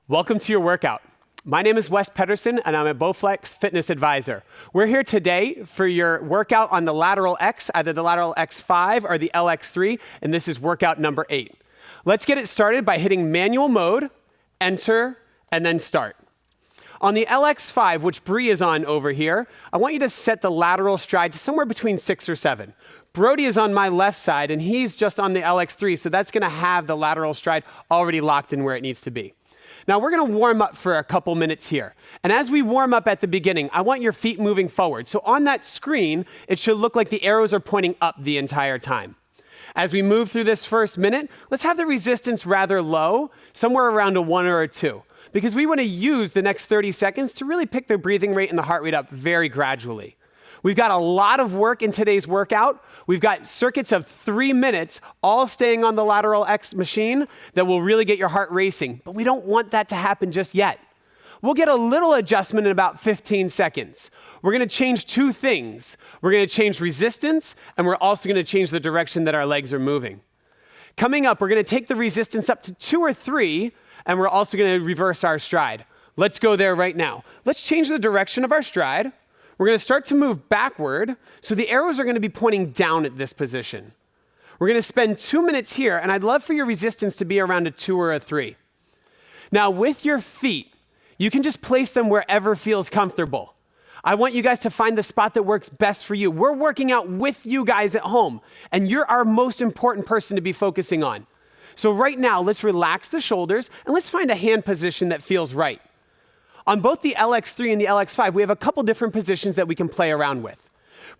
Welcome to your workout. My name is Wes Peterson, and I'm a Bowflex Fitness Advisor. We're here today for your workout on the LateralX, either the LateralX 5 or the LX3, and this is workout number 8. Let's get it started by hitting manual mode, enter, and then start. On the LX5, which Bree is on over here, I want you to set the lateral stride to somewhere between 6 or 7. Brody is on my left side, and he's just on the LX3, so that's going to have the lateral stride already locked in where it needs to be. Now, we're going to warm up for a couple minutes here. And as we warm up at the beginning, I want your feet moving forward. So on that screen, it should look like the arrows are pointing up the entire time. As we move through this first minute, let's have the resistance rather low, somewhere around a 1 or a 2, because we want to use the next 30 seconds to really pick the breathing rate and the heart rate up very gradually. We've got a lot of work in today's workout. We've got circuits of 3 minutes, all staying on the LateralX machine that will really get your heart racing, but we don't want that to happen just yet. We'll get a little adjustment in about 15 seconds. We're gonna change 2 things. We're gonna change resistance, and we're also gonna change the direction that our legs are moving. Coming up, we're gonna take the resistance up to 2 or 3, and we're also gonna reverse our stride. Let's go there right now. Let's change the direction of our stride. We're going to start to move backward, so the arrows are going to be pointing down at this position. We're going to spend 2 minutes here, and I'd love for your resistance to be around a 2 or a 3. Now, with your feet, you can just place them wherever feels comfortable. I want you guys to find the spot that works best for you. We're working out with you guys at home, and you're our most important person to be focusing on. So right now, let's relax the shoulders, and let's find a hand position that feels right. On both the LX3 and the LX5, we have a couple different positions that we can play around with.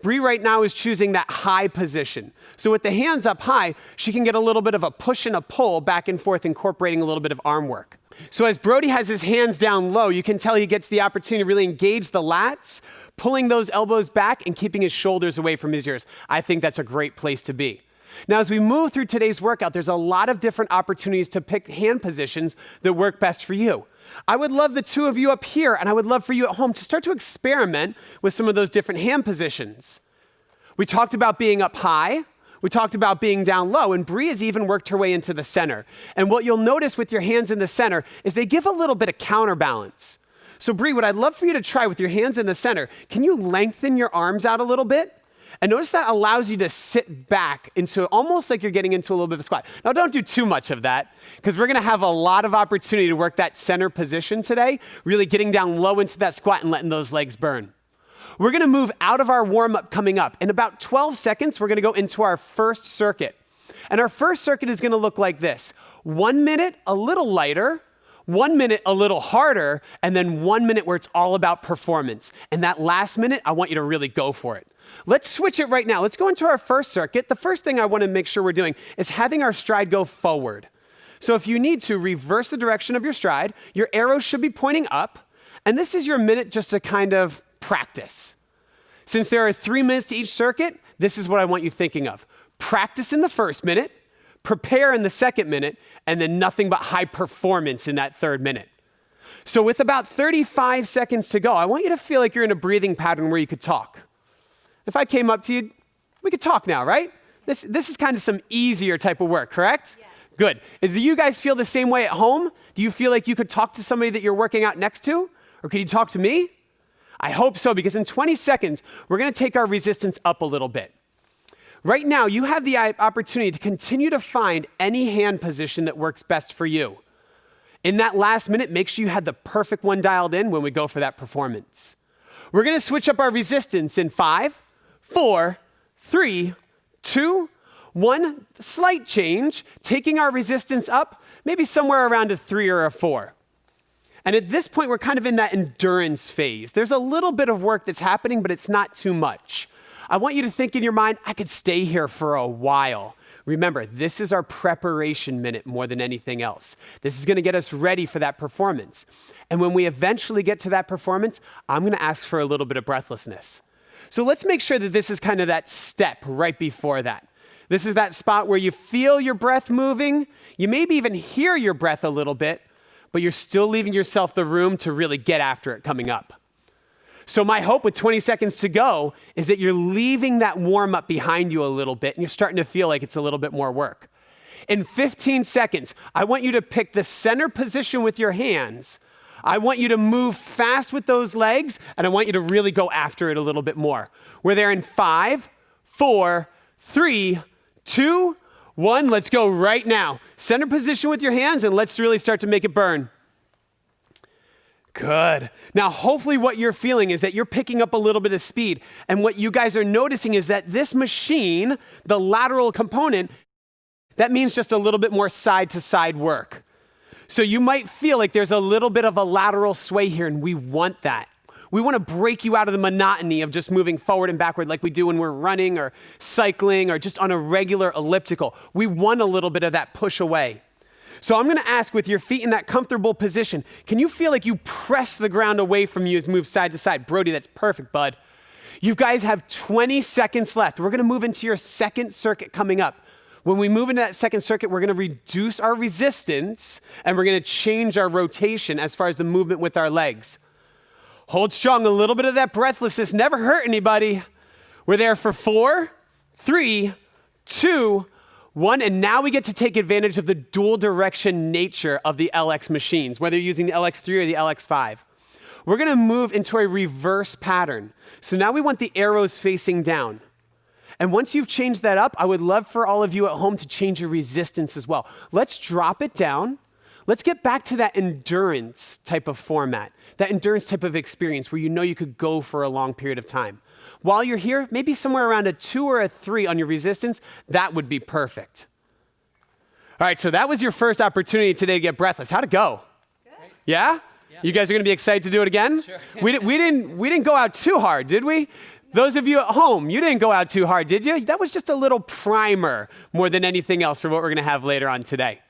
Bree right now is choosing that high position. So with the hands up high, she can get a little bit of a push and a pull back and forth, incorporating a little bit of arm work. So as Brody has his hands down low, you can tell he gets the opportunity to really engage the lats, pulling those elbows back and keeping his shoulders away from his ears. I think that's a great place to be. Now, as we move through today's workout, there's a lot of different opportunities to pick hand positions that work best for you. I would love the 2 of you up here, and I would love for you at home to start to experiment with some of those different hand positions. We talked about being up high. We talked about being down low, and Bree has even worked her way into the center. And what you'll notice with your hands in the center is they give a little bit of counterbalance. So Bree, what I'd love for you to try with your hands in the center, can you lengthen your arms out a little bit? And notice that allows you to sit back into almost like you're getting into a little bit of a squat. Now, don't do too much of that, because we're going to have a lot of opportunity to work that center position today, really getting down low into that squat and letting those legs burn. We're going to move out of our warm-up coming up. In about 12 seconds, we're going to go into our first circuit. And our first circuit is going to look like this. 1 minute, a little lighter. 1 minute, a little harder. And then 1 minute where it's all about performance. And that last minute, I want you to really go for it. Let's switch it right now. Let's go into our first circuit. The first thing I want to make sure we're doing is having our stride go forward. So if you need to, reverse the direction of your stride. Your arrows should be pointing up. And this is your minute just to kind of practice. Since there are 3 minutes to each circuit, this is what I want you thinking of. Practice in the first minute, prepare in the second minute, and then nothing but high performance in that third minute. So with about 35 seconds to go, I want you to feel like you're in a breathing pattern where you could talk. If I came up to you, we could talk now, right? This is kind of some easier type of work, correct? Yes. Good. Do you guys feel the same way at home? Do you feel like you could talk to somebody that you're working out next to? Or could you talk to me? I hope so, because in 20 seconds, we're going to take our resistance up a little bit. Right now, you have the opportunity to continue to find any hand position that works best for you. In that last minute, make sure you had the perfect one dialed in when we go for that performance. We're going to switch up our resistance in 5, 4, 3, 2, 1. Slight change, taking our resistance up, maybe somewhere around a 3 or a 4. And at this point, we're kind of in that endurance phase. There's a little bit of work that's happening, but it's not too much. I want you to think in your mind, I could stay here for a while. Remember, this is our preparation minute more than anything else. This is going to get us ready for that performance. And when we eventually get to that performance, I'm going to ask for a little bit of breathlessness. So let's make sure that this is kind of that step right before that. This is that spot where you feel your breath moving. You maybe even hear your breath a little bit, but you're still leaving yourself the room to really get after it coming up. So my hope with 20 seconds to go is that you're leaving that warm-up behind you a little bit and you're starting to feel like it's a little bit more work. In 15 seconds, I want you to pick the center position with your hands. I want you to move fast with those legs, and I want you to really go after it a little bit more. We're there in 5, 4, 3, 2, 1. Let's go right now. Center position with your hands, and let's really start to make it burn. Good. Now, hopefully what you're feeling is that you're picking up a little bit of speed. And what you guys are noticing is that this machine, the lateral component, that means just a little bit more side-to-side work. So you might feel like there's a little bit of a lateral sway here, and we want that. We want to break you out of the monotony of just moving forward and backward like we do when we're running or cycling or just on a regular elliptical. We want a little bit of that push away. So I'm going to ask, with your feet in that comfortable position, can you feel like you press the ground away from you as you move side to side? Brody, that's perfect, bud. You guys have 20 seconds left. We're going to move into your second circuit coming up. When we move into that second circuit, we're going to reduce our resistance, and we're going to change our rotation as far as the movement with our legs. Hold strong. A little bit of that breathlessness never hurt anybody. We're there for 4, 3, 2, 1, and now we get to take advantage of the dual direction nature of the LX machines, whether you're using the LX3 or the LX5. We're going to move into a reverse pattern. So now we want the arrows facing down. And once you've changed that up, I would love for all of you at home to change your resistance as well. Let's drop it down. Let's get back to that endurance type of format, that endurance type of experience where you know you could go for a long period of time. While you're here, maybe somewhere around a 2 or a 3 on your resistance, that would be perfect. All right, so that was your first opportunity today to get breathless. How'd it go? Good. Yeah? You guys are going to be excited to do it again? Sure. we didn't go out too hard, did we? Those of you at home, you didn't go out too hard, did you? That was just a little primer more than anything else for what we're going to have later on today.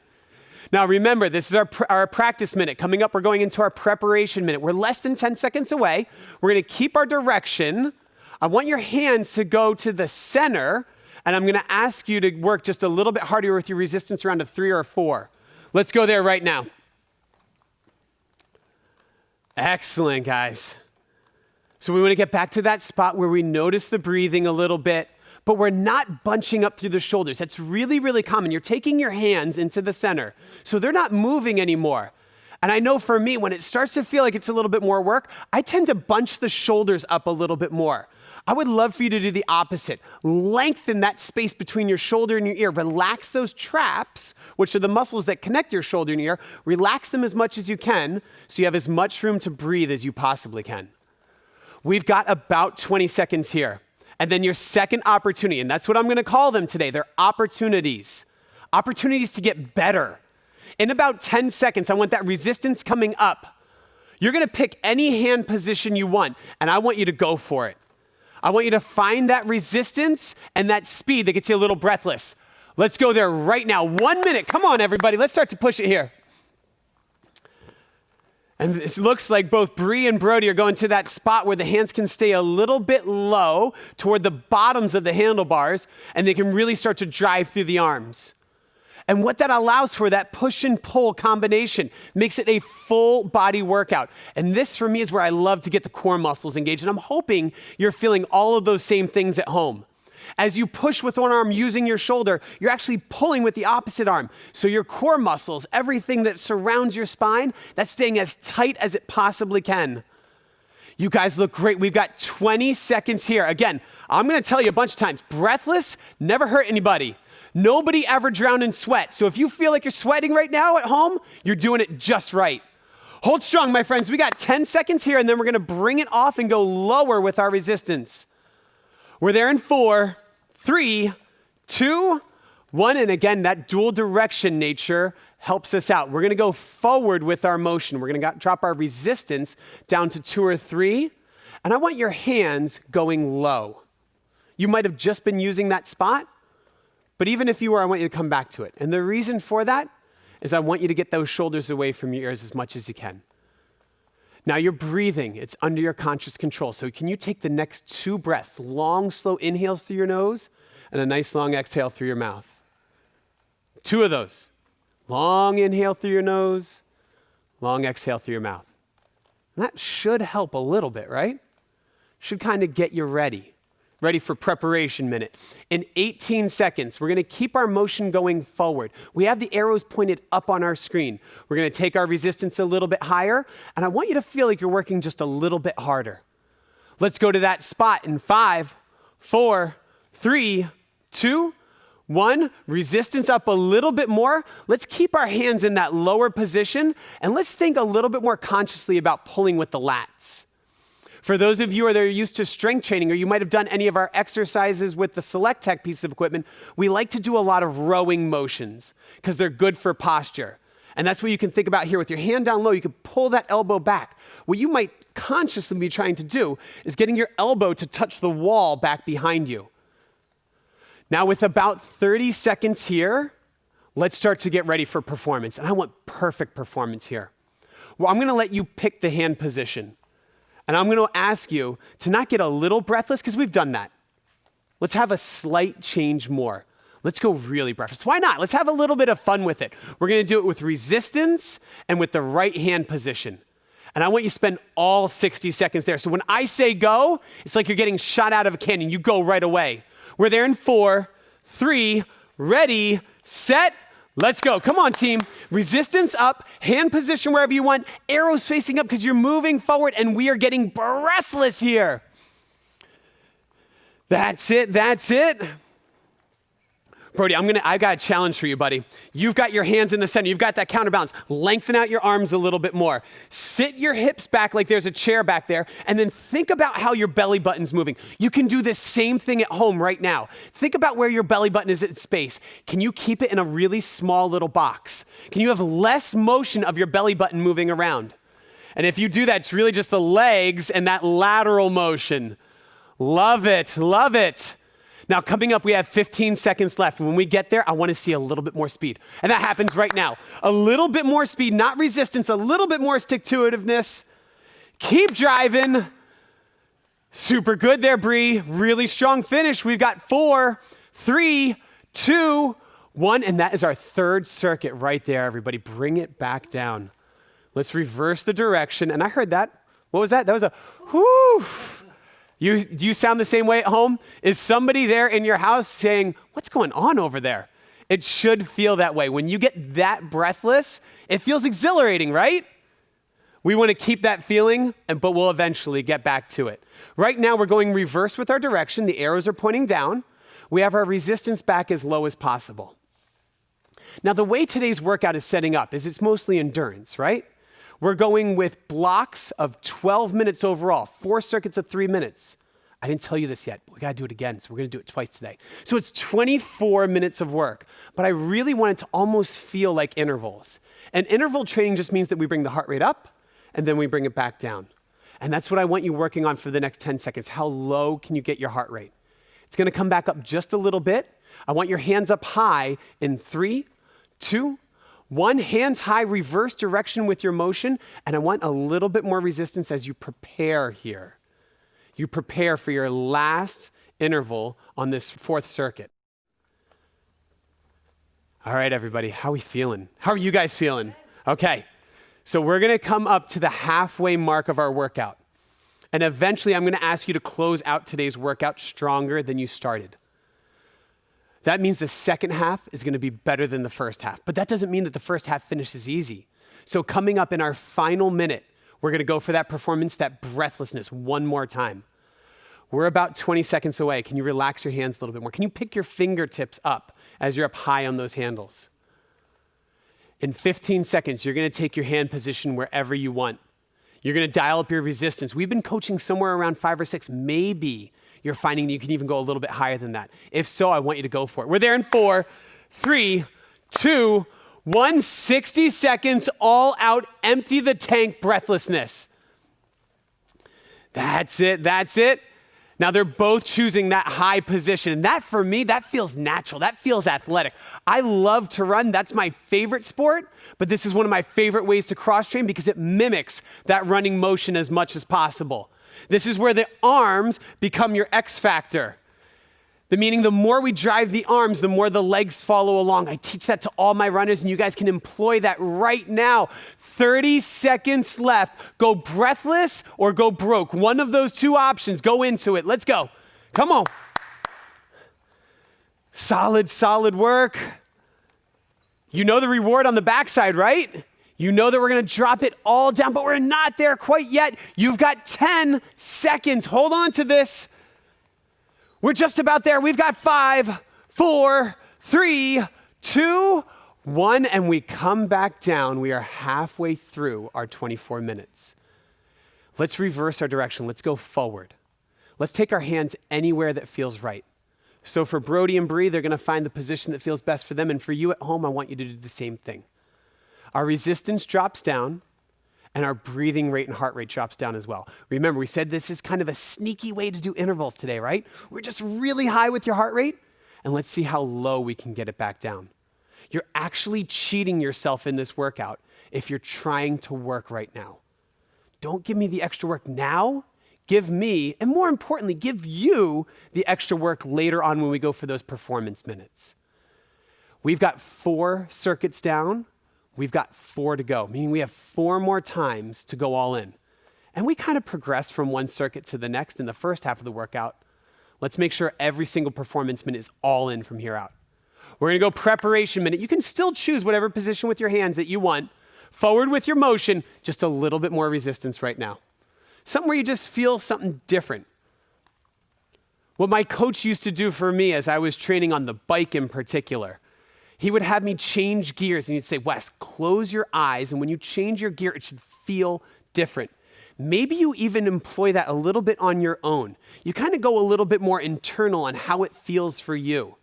Now remember, this is our practice minute. Coming up, we're going into our preparation minute. We're less than 10 seconds away. We're going to keep our direction. I want your hands to go to the center, and I'm going to ask you to work just a little bit harder with your resistance around a 3 or a 4. Let's go there right now. Excellent, guys. So we want to get back to that spot where we notice the breathing a little bit, but we're not bunching up through the shoulders. That's really, really common. You're taking your hands into the center, so they're not moving anymore. And I know for me, when it starts to feel like it's a little bit more work, I tend to bunch the shoulders up a little bit more. I would love for you to do the opposite. Lengthen that space between your shoulder and your ear. Relax those traps, which are the muscles that connect your shoulder and your ear. Relax them as much as you can so you have as much room to breathe as you possibly can. We've got about 20 seconds here. And then your second opportunity, and that's what I'm going to call them today. They're opportunities. Opportunities to get better. In about 10 seconds, I want that resistance coming up. You're going to pick any hand position you want, and I want you to go for it. I want you to find that resistance and that speed that gets you a little breathless. Let's go there right now. 1 minute. Come on, everybody. Let's start to push it here. And it looks like both Bree and Brody are going to that spot where the hands can stay a little bit low toward the bottoms of the handlebars, and they can really start to drive through the arms. And what that allows for, that push and pull combination, makes it a full body workout. And this for me is where I love to get the core muscles engaged. And I'm hoping you're feeling all of those same things at home. As you push with one arm using your shoulder, you're actually pulling with the opposite arm. So your core muscles, everything that surrounds your spine, that's staying as tight as it possibly can. You guys look great. We've got 20 seconds here. Again, I'm going to tell you a bunch of times, breathless never hurt anybody. Nobody ever drowned in sweat. So if you feel like you're sweating right now at home, you're doing it just right. Hold strong, my friends. We got 10 seconds here, and then we're going to bring it off and go lower with our resistance. We're there in 4, 3, 2, 1. And again, that dual direction nature helps us out. We're going to go forward with our motion. We're going to drop our resistance down to 2 or 3. And I want your hands going low. You might have just been using that spot. But even if you were, I want you to come back to it. And the reason for that is I want you to get those shoulders away from your ears as much as you can. Now you're breathing. It's under your conscious control. So can you take the next 2 breaths, long, slow inhales through your nose and a nice long exhale through your mouth. 2 of those. Long inhale through your nose, long exhale through your mouth. And that should help a little bit, right? Should kind of get you ready. ready for preparation minute. In 18 seconds, we're gonna keep our motion going forward. We have the arrows pointed up on our screen. We're gonna take our resistance a little bit higher, and I want you to feel like you're working just a little bit harder. Let's go to that spot in 5, 4, 3, 2, 1. Resistance up a little bit more. Let's keep our hands in that lower position, and let's think a little bit more consciously about pulling with the lats. For those of you that are used to strength training, or you might have done any of our exercises with the Select Tech piece of equipment, we like to do a lot of rowing motions because they're good for posture. And that's what you can think about here. With your hand down low, you can pull that elbow back. What you might consciously be trying to do is getting your elbow to touch the wall back behind you. Now, with about 30 seconds here, let's start to get ready for performance. And I want perfect performance here. Well, I'm gonna let you pick the hand position. And I'm gonna ask you to not get a little breathless, because we've done that. Let's have a slight change more. Let's go really breathless. Why not? Let's have a little bit of fun with it. We're gonna do it with resistance and with the right hand position. And I want you to spend all 60 seconds there. So when I say go, it's like you're getting shot out of a cannon. You go right away. We're there in 4, 3, ready, set, let's go. Come on, team. Resistance up, hand position wherever you want, arrows facing up because you're moving forward, and we are getting breathless here. That's it, that's it. Brody, I got a challenge for you, buddy. You've got your hands in the center. You've got that counterbalance. Lengthen out your arms a little bit more. Sit your hips back like there's a chair back there, and then think about how your belly button's moving. You can do this same thing at home right now. Think about where your belly button is in space. Can you keep it in a really small little box? Can you have less motion of your belly button moving around? And if you do that, it's really just the legs and that lateral motion. Love it, love it. Now, coming up, we have 15 seconds left. When we get there, I want to see a little bit more speed. And that happens right now. A little bit more speed, not resistance, a little bit more stick-to-itiveness. Keep driving. Super good there, Bree. Really strong finish. We've got 4, 3, 2, 1, and that is our third circuit right there, everybody. Bring it back down. Let's reverse the direction. And I heard that. What was that? That was a whoo. Do you sound the same way at home? Is somebody there in your house saying, what's going on over there? It should feel that way. When you get that breathless, it feels exhilarating, right? We want to keep that feeling, but we'll eventually get back to it. Right now, we're going reverse with our direction. The arrows are pointing down. We have our resistance back as low as possible. Now, the way today's workout is setting up is it's mostly endurance, right? We're going with blocks of 12 minutes overall, 4 circuits of 3 minutes. I didn't tell you this yet, but we gotta do it again, so we're gonna do it twice today. So it's 24 minutes of work, but I really want it to almost feel like intervals. And interval training just means that we bring the heart rate up, and then we bring it back down. And that's what I want you working on for the next 10 seconds. How low can you get your heart rate? It's gonna come back up just a little bit. I want your hands up high in 3, 2, 1, hands high, reverse direction with your motion, and I want a little bit more resistance as you prepare here. You prepare for your last interval on this 4th circuit. All right, everybody, how are we feeling? How are you guys feeling? Okay, so we're gonna come up to the halfway mark of our workout. And eventually, I'm gonna ask you to close out today's workout stronger than you started. That means the second half is gonna be better than the first half. But that doesn't mean that the first half finishes easy. So coming up in our final minute, we're gonna go for that performance, that breathlessness one more time. We're about 20 seconds away. Can you relax your hands a little bit more? Can you pick your fingertips up as you're up high on those handles? In 15 seconds, you're gonna take your hand position wherever you want. You're gonna dial up your resistance. We've been coaching somewhere around 5 or 6, maybe you're finding that you can even go a little bit higher than that. If so, I want you to go for it. We're there in 4, 3, 2, 1, 60 seconds, all out, empty the tank breathlessness. That's it, that's it. Now they're both choosing that high position. And that for me, that feels natural. That feels athletic. I love to run. That's my favorite sport, but this is one of my favorite ways to cross train because it mimics that running motion as much as possible. This is where the arms become your X factor. Meaning the more we drive the arms, the more the legs follow along. I teach that to all my runners, and you guys can employ that right now. 30 seconds left. Go breathless or go broke. One of those two options. Go into it. Let's go. Come on. Solid, solid work. You know the reward on the backside, right? You know that we're gonna drop it all down, but we're not there quite yet. You've got 10 seconds. Hold on to this. We're just about there. We've got 5, 4, 3, 2, 1, and we come back down. We are halfway through our 24 minutes. Let's reverse our direction. Let's go forward. Let's take our hands anywhere that feels right. So for Brody and Bree, they're gonna find the position that feels best for them. And for you at home, I want you to do the same thing. Our resistance drops down and our breathing rate and heart rate drops down as well. Remember, we said this is kind of a sneaky way to do intervals today, right? We're just really high with your heart rate and let's see how low we can get it back down. You're actually cheating yourself in this workout if you're trying to work right now. Don't give me the extra work now. Give me, and more importantly, give you the extra work later on when we go for those performance minutes. We've got 4 circuits down. We've got 4 to go, meaning we have 4 more times to go all in. And we kind of progress from one circuit to the next in the first half of the workout. Let's make sure every single performance minute is all in from here out. We're gonna go preparation minute. You can still choose whatever position with your hands that you want. Forward with your motion, just a little bit more resistance right now. Something where you just feel something different. What my coach used to do for me as I was training on the bike in particular, he would have me change gears and he'd say, Wes, close your eyes, and when you change your gear, it should feel different. Maybe you even employ that a little bit on your own. You kind of go a little bit more internal on how it feels for you.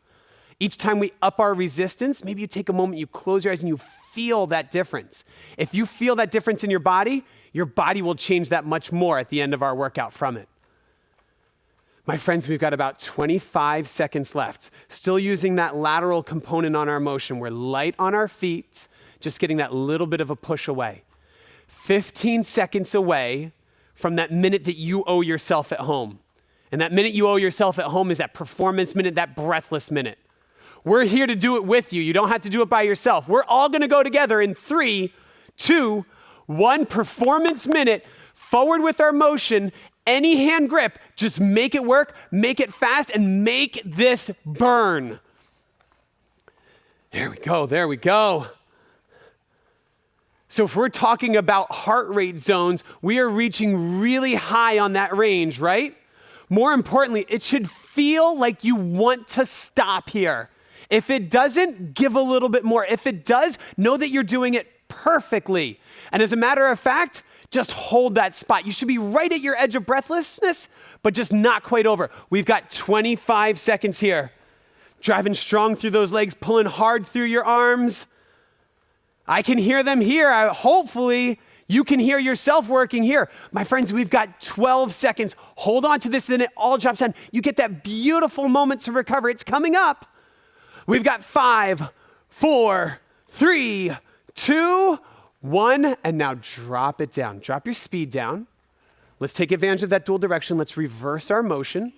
Each time we up our resistance, maybe you take a moment, you close your eyes and you feel that difference. If you feel that difference in your body will change that much more at the end of our workout from it. My friends, we've got about 25 seconds left. Still using that lateral component on our motion. We're light on our feet, just getting that little bit of a push away. 15 seconds away from that minute that you owe yourself at home. And that minute you owe yourself at home is that performance minute, that breathless minute. We're here to do it with you. You don't have to do it by yourself. We're all gonna go together in 3, 2, 1 performance minute, forward with our motion, any hand grip, just make it work, make it fast, and make this burn. There we go, there we go. So if we're talking about heart rate zones, we are reaching really high on that range, right? More importantly, it should feel like you want to stop here. If it doesn't, give a little bit more. If it does, know that you're doing it perfectly. And as a matter of fact, just hold that spot. You should be right at your edge of breathlessness, but just not quite over. We've got 25 seconds here. Driving strong through those legs, pulling hard through your arms. I can hear them here. Hopefully, you can hear yourself working here. My friends, we've got 12 seconds. Hold on to this, then it all drops down. You get that beautiful moment to recover. It's coming up. We've got 5, 4, 3, 2, 1, and now drop it down. Drop your speed down. Let's take advantage of that dual direction. Let's reverse our motion.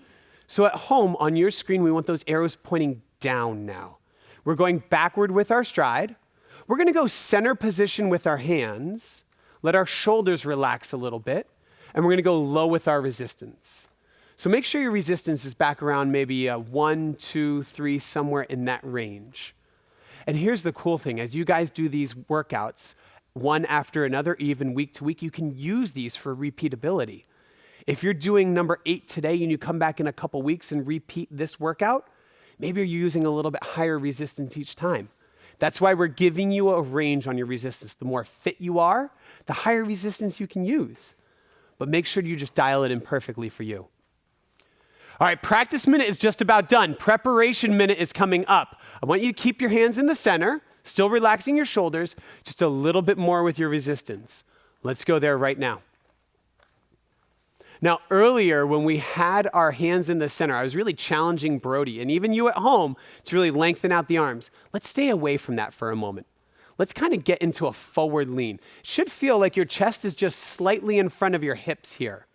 So at home on your screen, we want those arrows pointing down now. We're going backward with our stride. We're gonna go center position with our hands. Let our shoulders relax a little bit. And we're gonna go low with our resistance. So make sure your resistance is back around maybe 1, 2, 3, somewhere in that range. And here's the cool thing. As you guys do these workouts, one after another, even week to week, you can use these for repeatability. If you're doing number 8 today and you come back in a couple weeks and repeat this workout, maybe you're using a little bit higher resistance each time. That's why we're giving you a range on your resistance. The more fit you are, the higher resistance you can use. But make sure you just dial it in perfectly for you. All right, practice minute is just about done. Preparation minute is coming up. I want you to keep your hands in the center, still relaxing your shoulders, just a little bit more with your resistance. Let's go there right now. Now, earlier when we had our hands in the center, I was really challenging Brody, and even you at home, to really lengthen out the arms. Let's stay away from that for a moment. Let's kind of get into a forward lean. It should feel like your chest is just slightly in front of your hips here.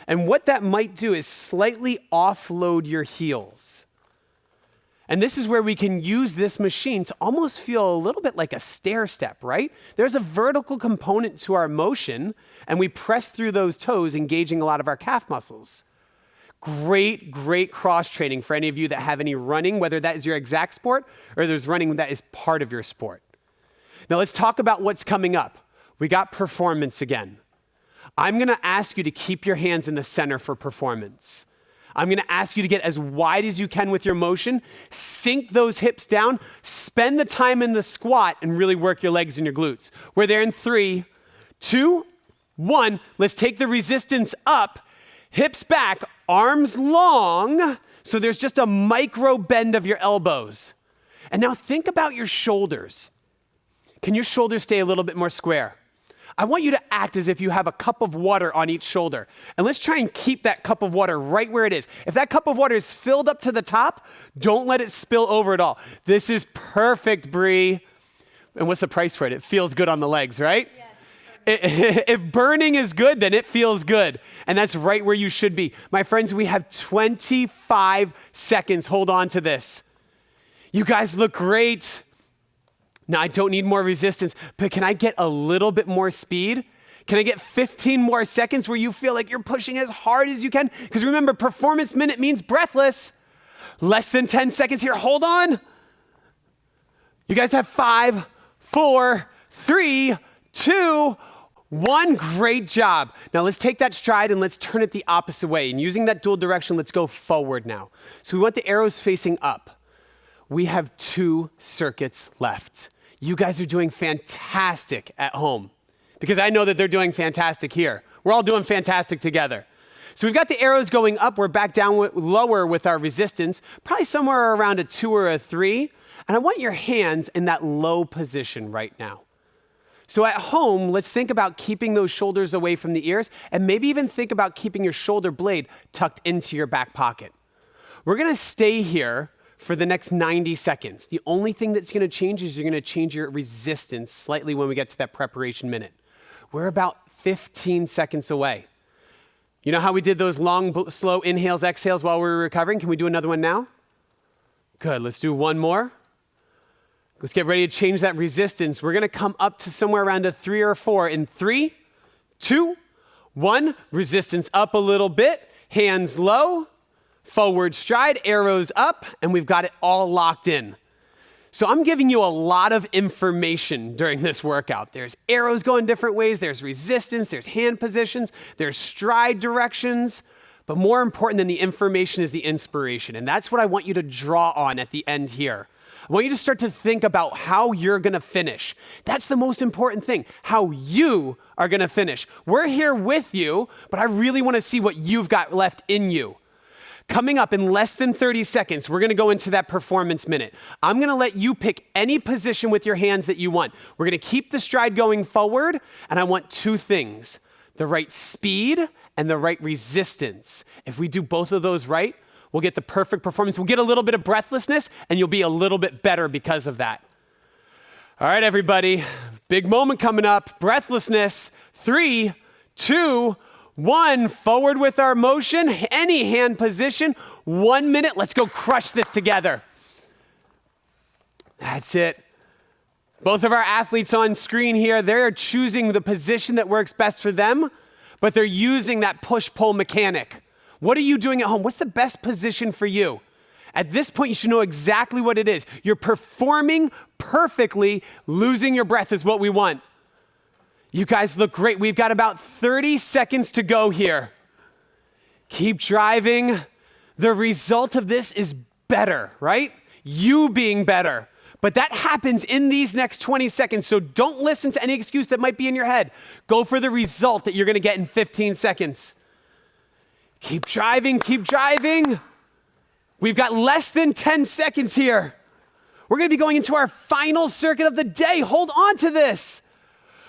And what that might do is slightly offload your heels. And this is where we can use this machine to almost feel a little bit like a stair step, right? There's a vertical component to our motion, and we press through those toes, engaging a lot of our calf muscles. Great, great cross training for any of you that have any running, whether that is your exact sport or there's running that is part of your sport. Now let's talk about what's coming up. We got performance again. I'm going to ask you to keep your hands in the center for performance. I'm going to ask you to get as wide as you can with your motion, sink those hips down, spend the time in the squat, and really work your legs and your glutes. We're there in 3, 2, 1. Let's take the resistance up, hips back, arms long, so there's just a micro bend of your elbows. And now think about your shoulders. Can your shoulders stay a little bit more square? I want you to act as if you have a cup of water on each shoulder. And let's try and keep that cup of water right where it is. If that cup of water is filled up to the top, don't let it spill over at all. This is perfect, Bree. And what's the price for it? It feels good on the legs, right? Yes. If burning is good, then it feels good. And that's right where you should be. My friends, we have 25 seconds. Hold on to this. You guys look great. Now, I don't need more resistance, but can I get a little bit more speed? Can I get 15 more seconds where you feel like you're pushing as hard as you can? Because remember, performance minute means breathless. Less than 10 seconds here. Hold on. You guys have 5, 4, 3, 2, 1. Great job. Now, let's take that stride and let's turn it the opposite way. And using that dual direction, let's go forward now. So we want the arrows facing up. We have 2 circuits left. You guys are doing fantastic at home because I know that they're doing fantastic here. We're all doing fantastic together. So we've got the arrows going up. We're back down lower with our resistance, probably somewhere around a 2 or a 3. And I want your hands in that low position right now. So at home, let's think about keeping those shoulders away from the ears and maybe even think about keeping your shoulder blade tucked into your back pocket. We're going to stay here for the next 90 seconds. The only thing that's going to change is you're going to change your resistance slightly when we get to that preparation minute. We're about 15 seconds away. You know how we did those long, slow inhales, exhales while we were recovering? Can we do another one now? Good. Let's do one more. Let's get ready to change that resistance. We're going to come up to somewhere around a 3 or 4 in 3, 2, 1. Resistance up a little bit. Hands low. Forward stride, arrows up, and we've got it all locked in. So I'm giving you a lot of information during this workout. There's arrows going different ways, there's resistance, there's hand positions, there's stride directions, but more important than the information is the inspiration, and that's what I want you to draw on at the end here. I want you to start to think about how you're gonna finish. That's the most important thing, how you are gonna finish. We're here with you, but I really wanna see what you've got left in you. Coming up in less than 30 seconds, we're going to go into that performance minute. I'm going to let you pick any position with your hands that you want. We're going to keep the stride going forward, and I want 2 things, the right speed and the right resistance. If we do both of those right, we'll get the perfect performance. We'll get a little bit of breathlessness, and you'll be a little bit better because of that. All right, everybody, big moment coming up. Breathlessness, 3, 2, 1, forward with our motion, any hand position, 1 minute. Let's go crush this together. That's it. Both of our athletes on screen here, they're choosing the position that works best for them, but they're using that push-pull mechanic. What are you doing at home? What's the best position for you? At this point, you should know exactly what it is. You're performing perfectly. Losing your breath is what we want. You guys look great. We've got about 30 seconds to go here. Keep driving. The result of this is better, right? You being better. But that happens in these next 20 seconds, so don't listen to any excuse that might be in your head. Go for the result that you're going to get in 15 seconds. Keep driving, keep driving. We've got less than 10 seconds here. We're going to be going into our final circuit of the day. Hold on to this.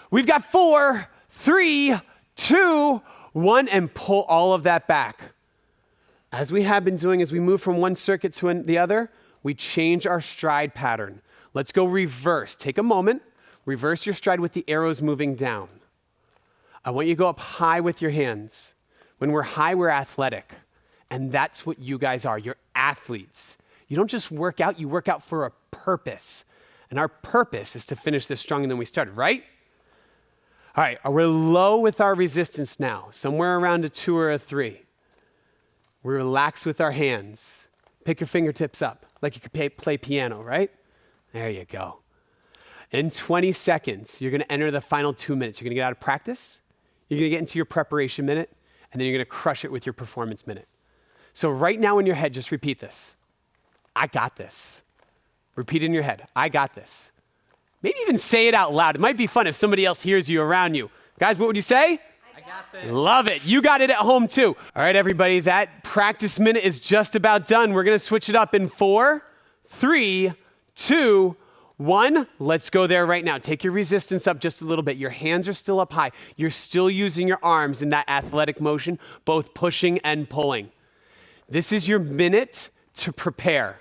We've got 4, 3, 2, 1, and pull all of that back. As we have been doing, as we move from one circuit to the other, we change our stride pattern. Let's go reverse. Take a moment, reverse your stride with the arrows moving down. I want you to go up high with your hands. When we're high, we're athletic. And that's what you guys are. You're athletes. You don't just work out, you work out for a purpose. And our purpose is to finish this stronger than we started, right? All right, we're low with our resistance now, somewhere around a 2 or a 3. We relax with our hands. Pick your fingertips up like you could play piano, right? There you go. In 20 seconds, you're going to enter the final 2 minutes. You're going to get out of practice. You're going to get into your preparation minute, and then you're going to crush it with your performance minute. So right now in your head, just repeat this. I got this. Repeat it in your head. I got this. Maybe even say it out loud. It might be fun if somebody else hears you around you. Guys, what would you say? I got this. Love it. You got it at home too. All right, everybody, that practice minute is just about done. We're going to switch it up in 4, 3, 2, 1. Let's go there right now. Take your resistance up just a little bit. Your hands are still up high. You're still using your arms in that athletic motion, both pushing and pulling. This is your minute to prepare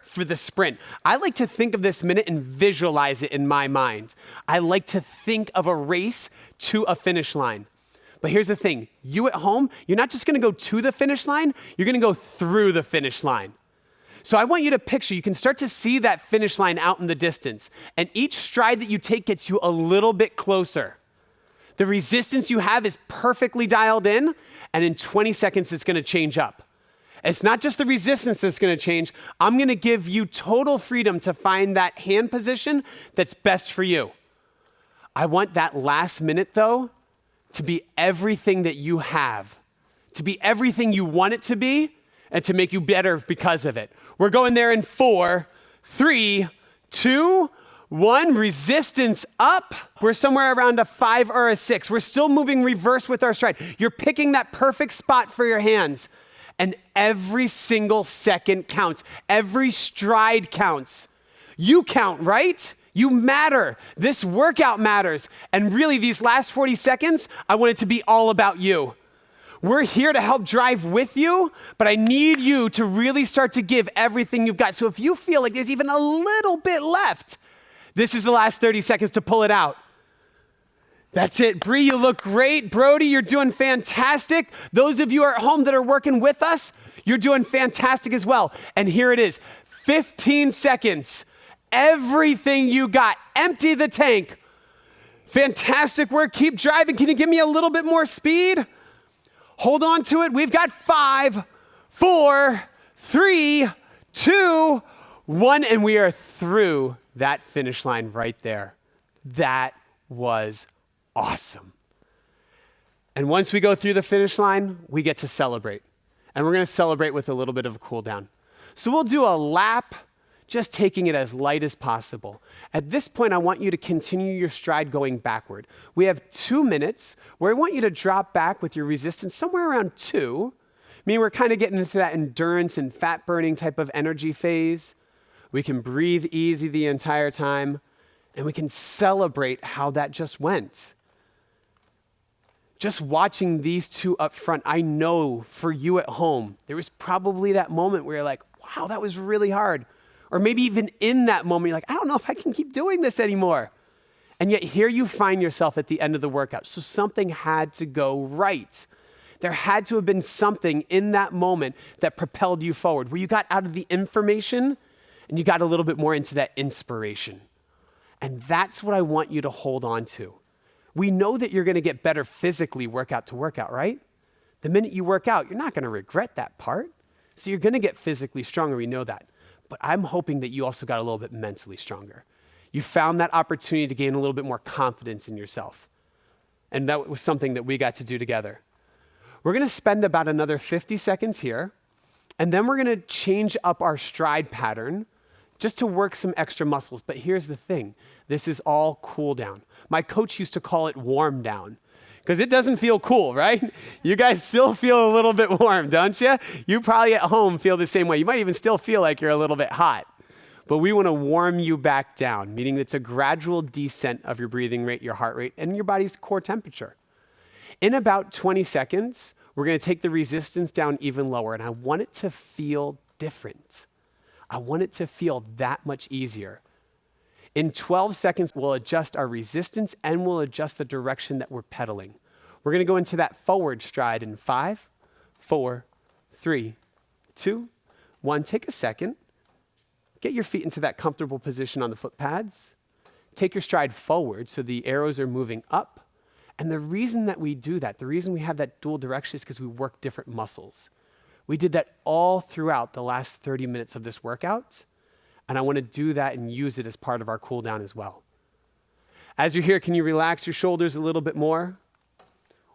for the sprint. I like to think of this minute and visualize it in my mind. I like to think of a race to a finish line. But here's the thing. You at home, you're not just going to go to the finish line, you're going to go through the finish line. So I want you to picture, you can start to see that finish line out in the distance. And each stride that you take gets you a little bit closer. The resistance you have is perfectly dialed in, and in 20 seconds, it's going to change up. It's not just the resistance that's going to change. I'm going to give you total freedom to find that hand position that's best for you. I want that last minute, though, to be everything that you have, to be everything you want it to be, and to make you better because of it. We're going there in 4, 3, 2, 1. Resistance up. We're somewhere around a 5 or a 6. We're still moving reverse with our stride. You're picking that perfect spot for your hands. And every single second counts. Every stride counts. You count, right? You matter. This workout matters. And really, these last 40 seconds, I want it to be all about you. We're here to help drive with you, but I need you to really start to give everything you've got. So if you feel like there's even a little bit left, this is the last 30 seconds to pull it out. That's it. Bree, you look great. Brody, you're doing fantastic. Those of you at home that are working with us, you're doing fantastic as well. And here it is. 15 seconds. Everything you got. Empty the tank. Fantastic work. Keep driving. Can you give me a little bit more speed? Hold on to it. We've got 5, 4, 3, 2, 1, and we are through that finish line right there. That was awesome. And once we go through the finish line, we get to celebrate. And we're going to celebrate with a little bit of a cool down. So we'll do a lap, just taking it as light as possible. At this point, I want you to continue your stride going backward. We have 2 minutes where I want you to drop back with your resistance somewhere around 2. I mean, we're kind of getting into that endurance and fat burning type of energy phase. We can breathe easy the entire time, and we can celebrate how that just went. Just watching these two up front, I know for you at home, there was probably that moment where you're like, wow, that was really hard. Or maybe even in that moment, you're like, I don't know if I can keep doing this anymore. And yet here you find yourself at the end of the workout. So something had to go right. There had to have been something in that moment that propelled you forward, where you got out of the information and you got a little bit more into that inspiration. And that's what I want you to hold on to. We know that you're going to get better physically workout to workout, right? The minute you work out, you're not going to regret that part. So you're going to get physically stronger. We know that. But I'm hoping that you also got a little bit mentally stronger. You found that opportunity to gain a little bit more confidence in yourself. And that was something that we got to do together. We're going to spend about another 50 seconds here, and then we're going to change up our stride pattern just to work some extra muscles. But here's the thing. This is all cool down. My coach used to call it warm down, because it doesn't feel cool, right? You guys still feel a little bit warm, don't you? You probably at home feel the same way. You might even still feel like you're a little bit hot. But we want to warm you back down, meaning it's a gradual descent of your breathing rate, your heart rate, and your body's core temperature. In about 20 seconds, we're going to take the resistance down even lower, and I want it to feel different. I want it to feel that much easier. In 12 seconds, we'll adjust our resistance and we'll adjust the direction that we're pedaling. We're going to go into that forward stride in 5, 4, 3, 2, 1. Take a second. Get your feet into that comfortable position on the foot pads. Take your stride forward so the arrows are moving up, And the reason that we do that, the reason we have that dual direction is because we work different muscles. We did that all throughout the last 30 minutes of this workout, and I want to do that and use it as part of our cool down as well. As you're here, can you relax your shoulders a little bit more?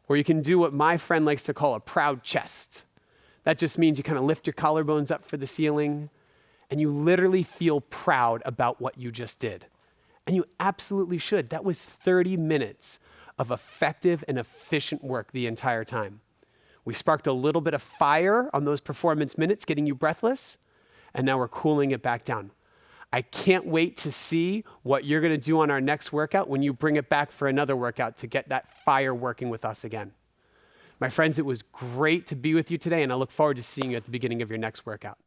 Or you can do what my friend likes to call a proud chest. That just means you kind of lift your collarbones up for the ceiling, and you literally feel proud about what you just did. And you absolutely should. That was 30 minutes of effective and efficient work the entire time. We sparked a little bit of fire on those performance minutes, getting you breathless, and now we're cooling it back down. I can't wait to see what you're going to do on our next workout when you bring it back for another workout to get that fire working with us again. My friends, it was great to be with you today, and I look forward to seeing you at the beginning of your next workout.